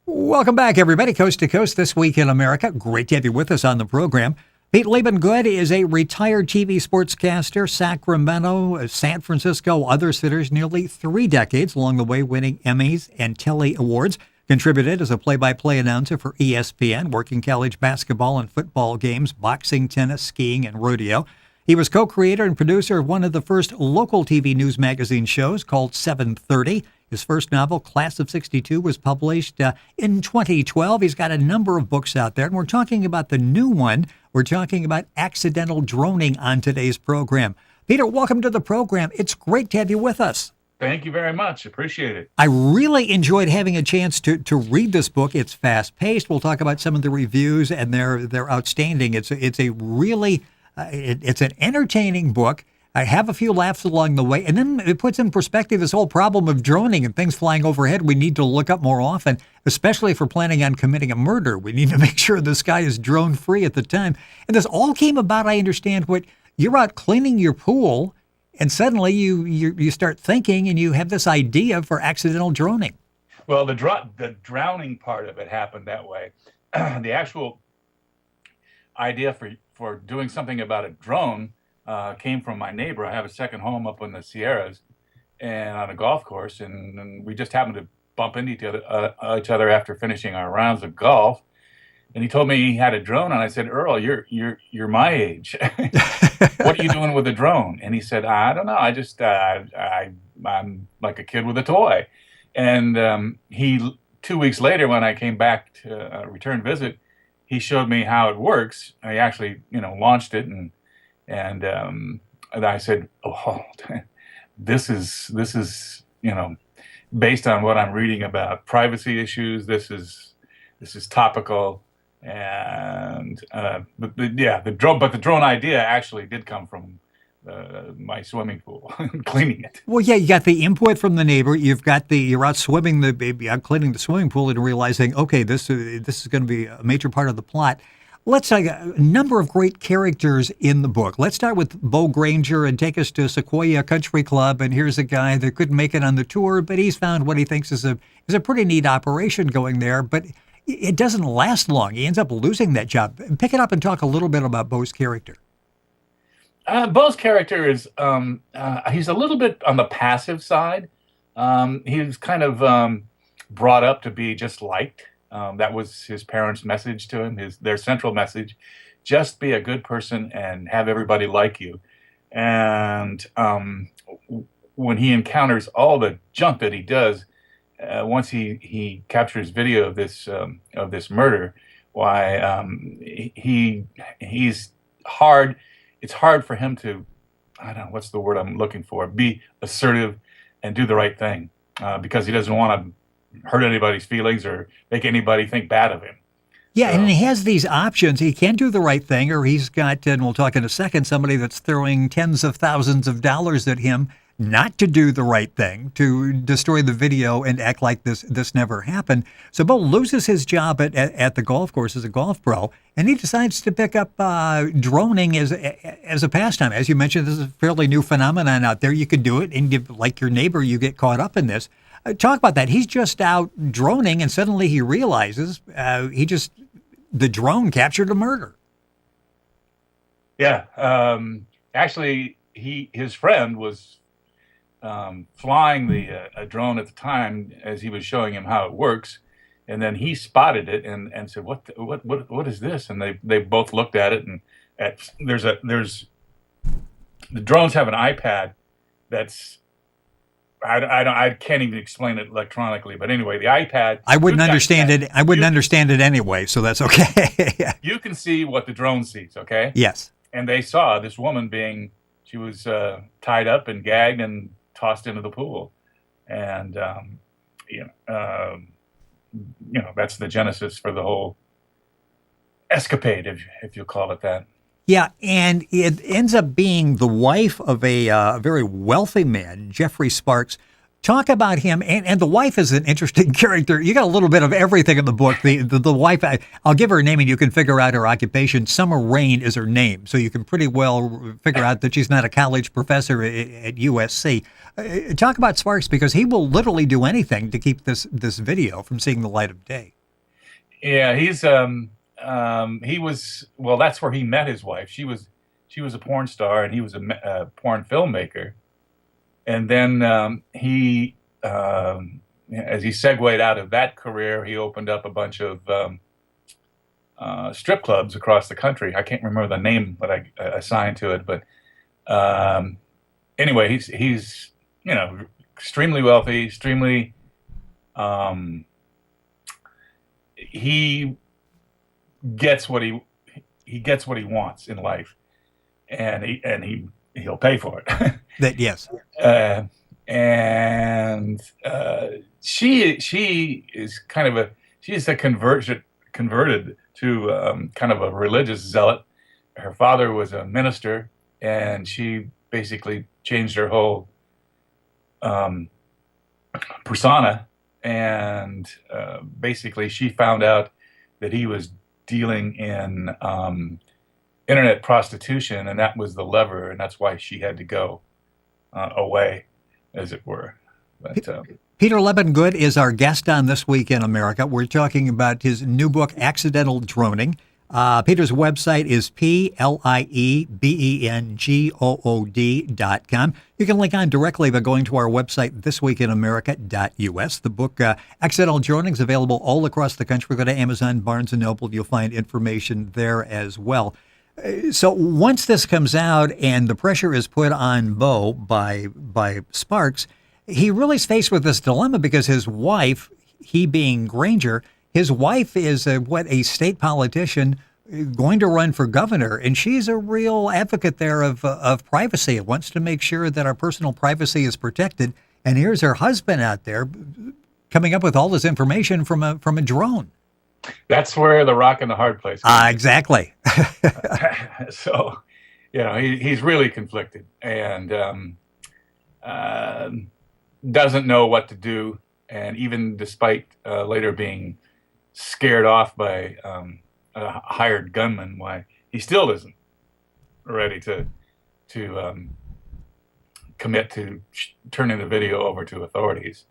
Welcome back, everybody, coast to coast this week in America. Great to have you with us on the program. Pete Liebengood is a retired TV sportscaster, Sacramento, San Francisco, other cities, nearly 3 decades along the way, winning Emmys and Telly Awards. Contributed as a play-by-play announcer for ESPN, working college basketball and football games, boxing, tennis, skiing, and rodeo. He was co-creator and producer of one of the first local TV news magazine shows called 730. His first novel, Class of 62, was published in 2012. He's got a number of books out there, and we're talking about the new one. We're talking about accidental droning on today's program. Peter, welcome to the program. It's great to have you with us. Thank you very much. Appreciate it. I really enjoyed having a chance to read this book. It's fast-paced. We'll talk about some of the reviews, and they're outstanding. It's a really it's an entertaining book. I have a few laughs along the way, and then it puts in perspective this whole problem of droning and things flying overhead. We need to look up more often, especially if we're planning on committing a murder. We need to make sure the sky is drone-free at the time. And this all came about, I understand, you're out cleaning your pool, and suddenly you start thinking, and you have this idea for accidental droning. Well, the drowning part of it happened that way. The actual idea for doing something about a drone came from my neighbor. I have a second home up in the Sierras and on a golf course, and we just happened to bump into each other after finishing our rounds of golf. And he told me he had a drone, and I said, "Earl, you're my age. What are you doing with a drone?" And he said, "I don't know. I just I'm like a kid with a toy." And 2 weeks later, when I came back to a return visit, he showed me how it works. He actually, launched it, and I said, "Oh, this is based on what I'm reading about privacy issues. This is topical." And the drone idea actually did come from my swimming pool, cleaning it. Well, yeah, you got the input from the neighbor. You're out swimming out cleaning the swimming pool and realizing, okay, this is going to be a major part of the plot. Let's take a number of great characters in the book. Let's start with Bo Granger and take us to Sequoia Country Club. And here's a guy that couldn't make it on the tour, but he's found what he thinks is a pretty neat operation going there. But it doesn't last long. He ends up losing that job. Pick it up and talk a little bit about Bo's character. Bo's character is he's a little bit on the passive side. He was kind of brought up to be just liked. That was his parents' message to him, their central message: just be a good person and have everybody like you. And when he encounters all the junk that he does, once he captures video of this murder, he's hard. It's hard for him to, I don't know, what's the word I'm looking for, be assertive and do the right thing, because he doesn't want to hurt anybody's feelings or make anybody think bad of him. Yeah, and he has these options. He can do the right thing, or he's got, and we'll talk in a second, somebody that's throwing tens of thousands of dollars at him not to do the right thing, to destroy the video and act like this never happened. So Bo loses his job at the golf course as a golf pro, and he decides to pick up droning as a pastime. As you mentioned, this is a fairly new phenomenon out there. You could do it, and like your neighbor, you get caught up in this. Talk about that. He's just out droning, and suddenly he realizes the drone captured a murder. Yeah. Actually, his friend was flying a drone at the time as he was showing him how it works, and then he spotted it and said, "What is this?" And they both looked at it, and the drones have an iPad that's I can't even explain it electronically, but anyway, the iPad. I wouldn't understand it. I wouldn't understand it anyway, so that's okay. You can see what the drone sees, okay? Yes. And they saw this woman she was tied up and gagged and tossed into the pool, and that's the genesis for the whole escapade, if you'll call it that. Yeah, and it ends up being the wife of a very wealthy man, Jeffrey Sparks. Talk about him, and the wife is an interesting character. You got a little bit of everything in the book. The wife, I'll give her a name, and you can figure out her occupation. Summer Rain is her name, so you can pretty well figure out that she's not a college professor at USC. Talk about Sparks, because he will literally do anything to keep this video from seeing the light of day. Yeah, he was, well, that's where he met his wife. She was a porn star, and he was a porn filmmaker. And then as he segued out of that career, he opened up a bunch of strip clubs across the country. I can't remember the name that I assigned to it, but um, anyway, he's extremely wealthy, extremely um, he gets what he gets what he wants in life, and he'll pay for it. That yes. And she is kind of she's a converted to kind of a religious zealot. Her father was a minister, and she basically changed her whole persona. And basically, she found out that he was dealing in internet prostitution, and that was the lever, and that's why she had to go away, as it were. But Peter Liebengood is our guest on This Week in America. We're talking about his new book, Accidental Droning. Peter's website is PLIEBENGOOD.com. You can link on directly by going to our website, thisweekinamerica.us. The book, Accidental Droning, is available all across the country. Go to Amazon, Barnes & Noble. You'll find information there as well. So once this comes out and the pressure is put on Bo by Sparks, he really is faced with this dilemma because his wife, he being Granger, his wife is a state politician going to run for governor, and she's a real advocate there of privacy. Wants to make sure that our personal privacy is protected. And here's her husband out there coming up with all this information from a drone. That's where the rock and the hard place. Exactly. So, he's really conflicted, and doesn't know what to do. And even despite later being scared off by a hired gunman, why he still isn't ready to commit to turning the video over to authorities.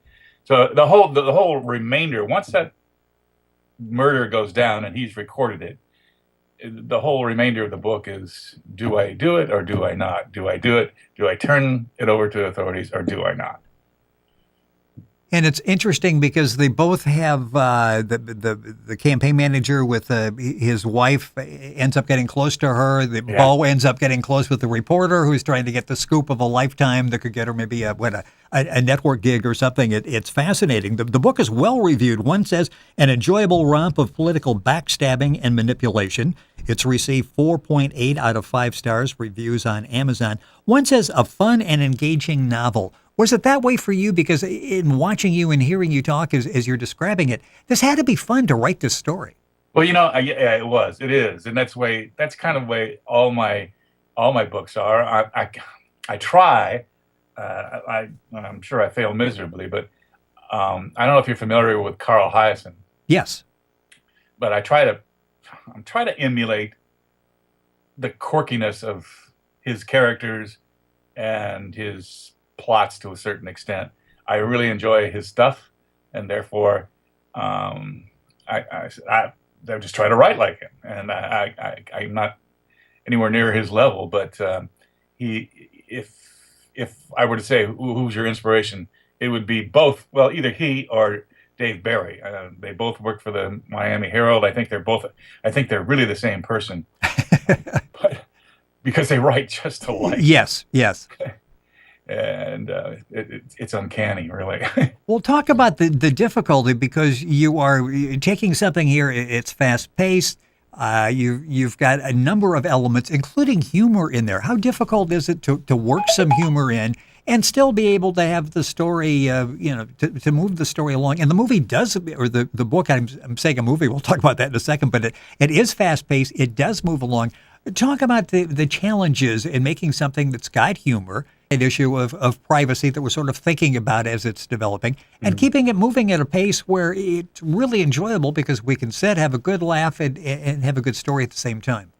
So the whole remainder, once that murder goes down and he's recorded it, the whole remainder of the book is, do I do it or do I not? Do I do it? Do I turn it over to authorities or do I not? And it's interesting because they both have the campaign manager with his wife ends up getting close to her. Bo ends up getting close with the reporter who's trying to get the scoop of a lifetime that could get her maybe a network gig or something. It's fascinating. The book is well reviewed. One says an enjoyable romp of political backstabbing and manipulation. It's received 4.8 out of 5 stars reviews on Amazon. One says a fun and engaging novel. Was it that way for you? Because in watching you and hearing you talk as you're describing it, this had to be fun to write this story. Well, yeah, it was. It is, and that's kind of the way all my books are. I try. I'm sure I fail miserably, but I don't know if you're familiar with Carl Hyacin. Yes, but I'm trying to emulate the quirkiness of his characters and his plots to a certain extent. I really enjoy his stuff, and therefore I just try to write like him. And I'm not anywhere near his level, but if I were to say who's your inspiration, it would be both. Well, either he or Dave Barry. They both work for the Miami Herald. I think they're really the same person, but because they write just alike. Yes. And it's uncanny, really. Well, talk about the difficulty, because you are taking something here. It's fast paced. You've got a number of elements, including humor in there. How difficult is it to work some humor in and still be able to have the story, to move the story along? And the movie does, or the book, I'm saying a movie, we'll talk about that in a second, but it is fast paced. It does move along. Talk about the challenges in making something that's got humor, an issue of privacy that we're sort of thinking about as it's developing, and keeping it moving at a pace where it's really enjoyable because we can sit, have a good laugh, and have a good story at the same time.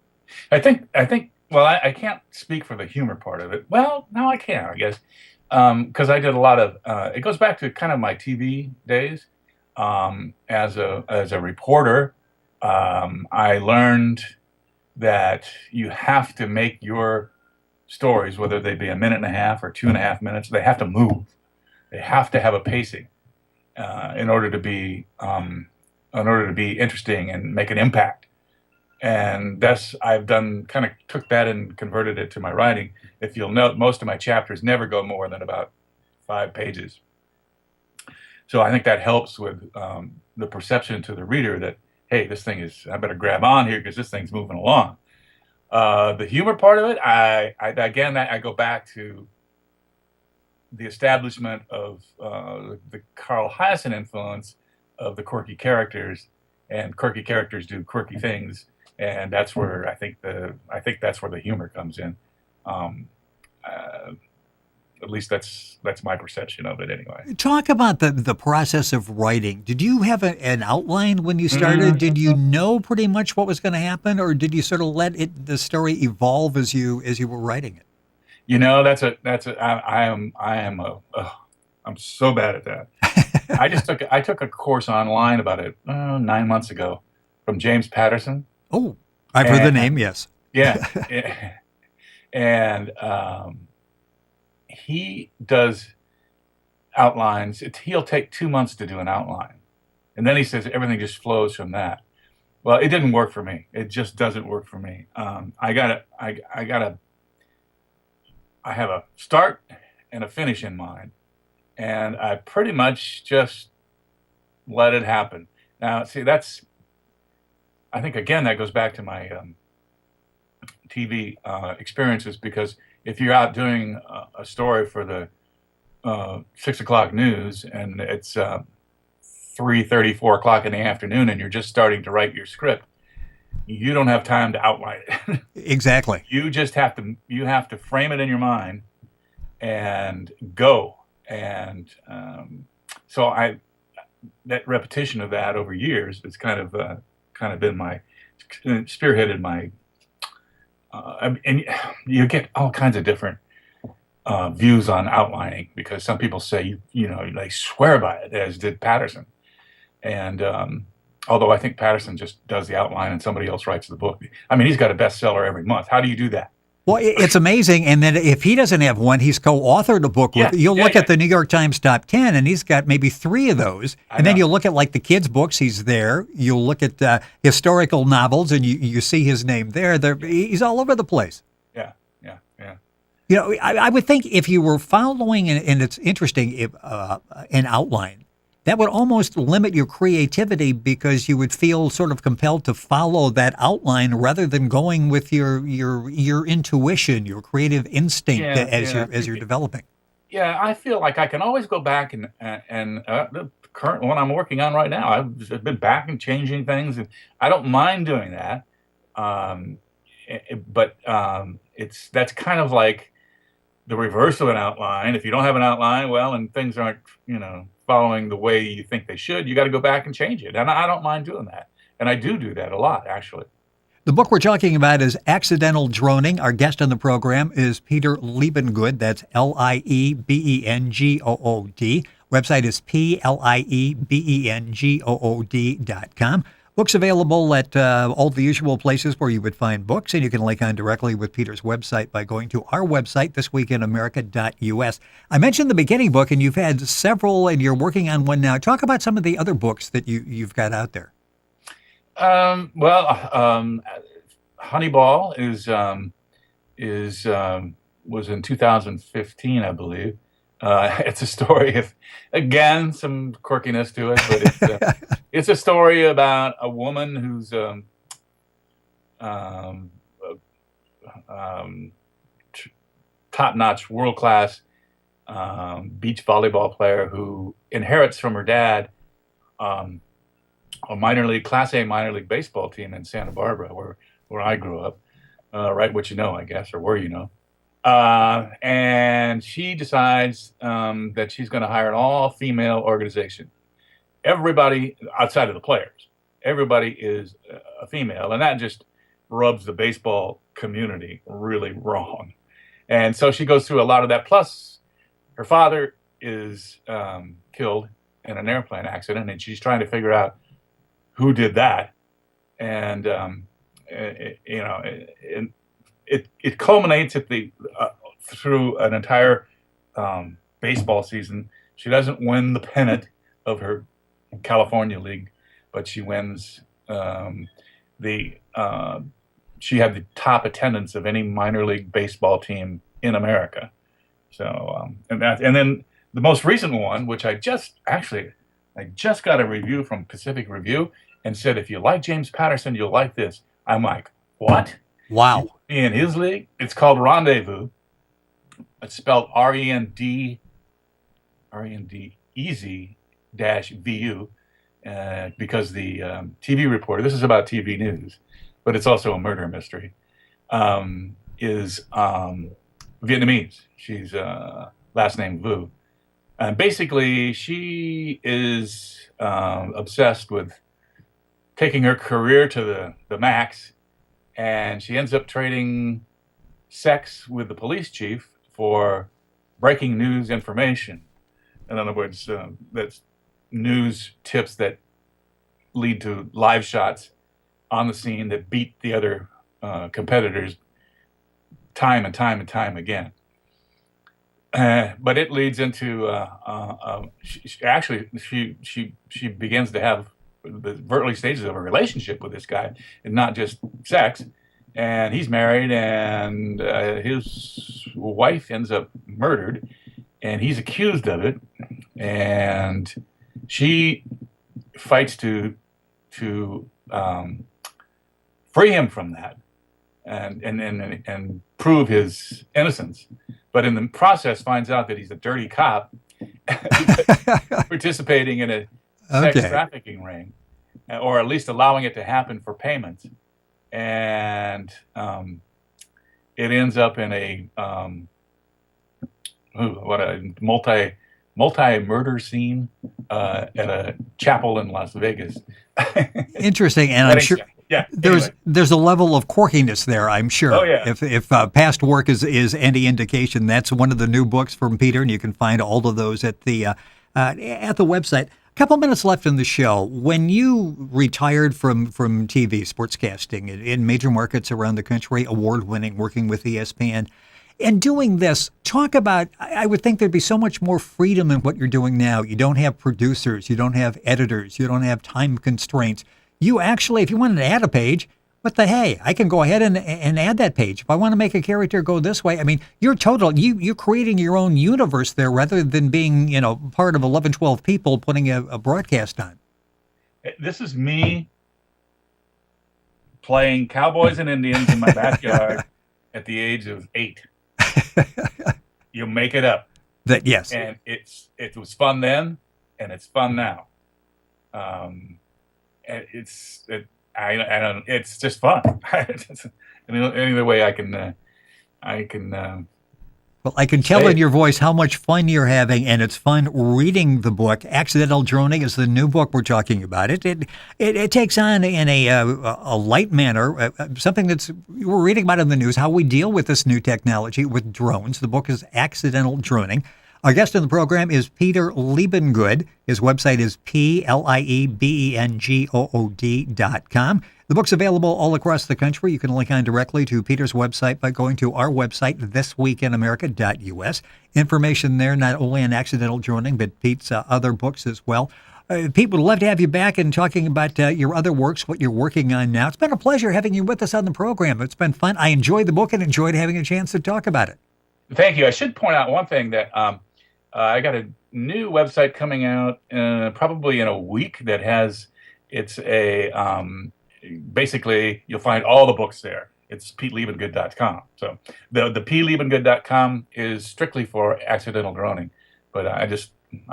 I think. Well, I can't speak for the humor part of it. Well, no, I can, I guess, because I did a lot of. It goes back to kind of my TV days as a reporter. I learned that you have to make your stories, whether they be a minute and a half or 2.5 minutes, they have to move. They have to have a pacing in order to be interesting and make an impact. And I've done, kind of took that and converted it to my writing. If you'll note, most of my chapters never go more than about 5 pages. So I think that helps with the perception to the reader that, hey, this thing is, I better grab on here because this thing's moving along. The humor part of it, I go back to the establishment of the Carl Hiaasen influence of the quirky characters, and quirky characters do quirky things, and that's where I think that's where the humor comes in. At least that's my perception of it, anyway. Talk about the process of writing. Did you have an outline when you started? Did you know pretty much what was going to happen, or did you sort of let the story evolve as you were writing it? You know, I'm so bad at that. I took a course online about 9 months ago from James Patterson. Oh, I've heard the name, yes. Yeah. And he does outlines. He'll take 2 months to do an outline. And then he says everything just flows from that. Well, it didn't work for me. It just doesn't work for me. I have a start and a finish in mind, and I pretty much just let it happen. Now, see, I think, again, that goes back to my TV experiences, because if you're out doing a story for the 6 o'clock news and it's 3:30, 4 o'clock in the afternoon, and you're just starting to write your script, you don't have time to outline it. Exactly. You just have to frame it in your mind and go. And so that repetition of that over years has kind of been spearheaded my. And you get all kinds of different views on outlining, because some people say they swear by it, as did Patterson, and although I think Patterson just does the outline and somebody else writes the book. I mean, he's got a bestseller every month. How do you do that? Well, it's amazing. And then if he doesn't have one, he's co-authored a book with. You'll look at the New York Times top 10, and he's got maybe 3 of those. And then you'll look at like the kids' books. He's there. You'll look at historical novels, and you see his name there. He's all over the place. Yeah. You know, I would think if you were following, and it's interesting, an outline, that would almost limit your creativity, because you would feel sort of compelled to follow that outline rather than going with your intuition, your creative instinct as you're developing. Yeah, I feel like I can always go back and the current one I'm working on right now, I've been back and changing things, and I don't mind doing that. But that's kind of like the reverse of an outline. If you don't have an outline, well, and things aren't, following the way you think they should, you got to go back and change it. And I don't mind doing that. And I do that a lot, actually. The book we're talking about is Accidental Droning. Our guest on the program is Peter Liebengood. That's Liebengood. Website is Liebengood.com. Books available at all the usual places where you would find books, and you can link on directly with Peter's website by going to our website, thisweekinamerica.us. I mentioned the beginning book, and you've had several, and you're working on one now. Talk about some of the other books that you've got out there. Honeyball was in 2015, I believe. It's a story of, again, some quirkiness to it, but it's a story about a woman who's top-notch, world-class beach volleyball player who inherits from her dad a Class A minor league baseball team in Santa Barbara, where I grew up. Right, what you know, I guess, or where you know. And she decides that she's going to hire an all-female organization. Everybody outside of the players, everybody is a female, and that just rubs the baseball community really wrong. And so she goes through a lot of that. Plus, her father is killed in an airplane accident, and she's trying to figure out who did that. and it culminates at through an entire baseball season. She doesn't win the pennant of her California League, but she wins she had the top attendance of any minor league baseball team in America. So and then the most recent one, which I just got a review from Pacific Review and said, if you like James Patterson, you'll like this. I'm like, what? Wow. In his league, it's called Rendezvous. It's spelled REND easy -VU, because the TV reporter, this is about TV news, but it's also a murder mystery, is Vietnamese. She's last name Vu. And basically, she is obsessed with taking her career to the max, and she ends up trading sex with the police chief for breaking news information. In other words, that's news tips that lead to live shots on the scene that beat the other competitors time and time and time again. But it leads into she begins to have the early stages of a relationship with this guy, and not just sex. And he's married, and his wife ends up murdered, and he's accused of it. And she fights to free him from that, and prove his innocence. But in the process, finds out that he's a dirty cop participating in a sex trafficking ring, or at least allowing it to happen for payments. And it ends up in a multi-murder scene at a chapel in Las Vegas. Interesting, and I'm sure there's a level of quirkiness there, I'm sure. Oh, yeah. If past work is any indication, that's one of the new books from Peter, and you can find all of those at the website. A couple minutes left in the show. When you retired from TV sportscasting in major markets around the country, award-winning, working with ESPN, and doing this, talk about, I would think there'd be so much more freedom in what you're doing now. You don't have producers, you don't have editors, you don't have time constraints. You actually, if you wanted to add a page, what the hey, I can go ahead and add that page. If I want to make a character go this way, I mean, you're creating your own universe there rather than being, part of 11, 12 people putting a broadcast on. This is me playing cowboys and Indians in my backyard at the age of 8. You make it up. Yes. And it was fun then, and it's fun now. It's just fun. Any other way I can. Well, I can tell in your voice how much fun you're having, and it's fun reading the book. Accidental Droning is the new book we're talking about. It takes on in a light manner something we're reading about in the news, how we deal with this new technology with drones. The book is Accidental Droning. Our guest in the program is Peter Liebengood. His website is PLIEBENGOOD.com. The book's available all across the country. You can link on directly to Peter's website by going to our website, thisweekinamerica.us. Information there not only on Accidental Droning, but Pete's other books as well. Pete, would love to have you back and talking about your other works, what you're working on now. It's been a pleasure having you with us on the program. It's been fun. I enjoyed the book and enjoyed having a chance to talk about it. Thank you. I should point out one thing, that I got a new website coming out probably in a week that it's a basically you'll find all the books there. It's PeteLiebengood.com. So the PLiebengood.com is strictly for accidental droning, but I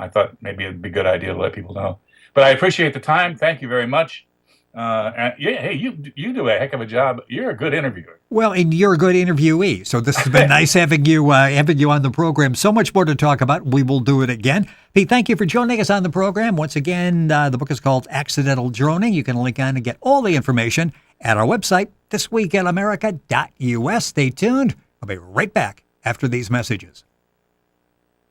thought maybe it'd be a good idea to let people know. But I appreciate the time. Thank you very much. Hey, you do a heck of a job. You're a good interviewer. Well, and you're a good interviewee. So this has been nice having you on the program. So much more to talk about. We will do it again. Pete, thank you for joining us on the program. Once again, the book is called Accidental Droning. You can link on and get all the information at our website, thisweekinamerica.us. Stay tuned. I'll be right back after these messages.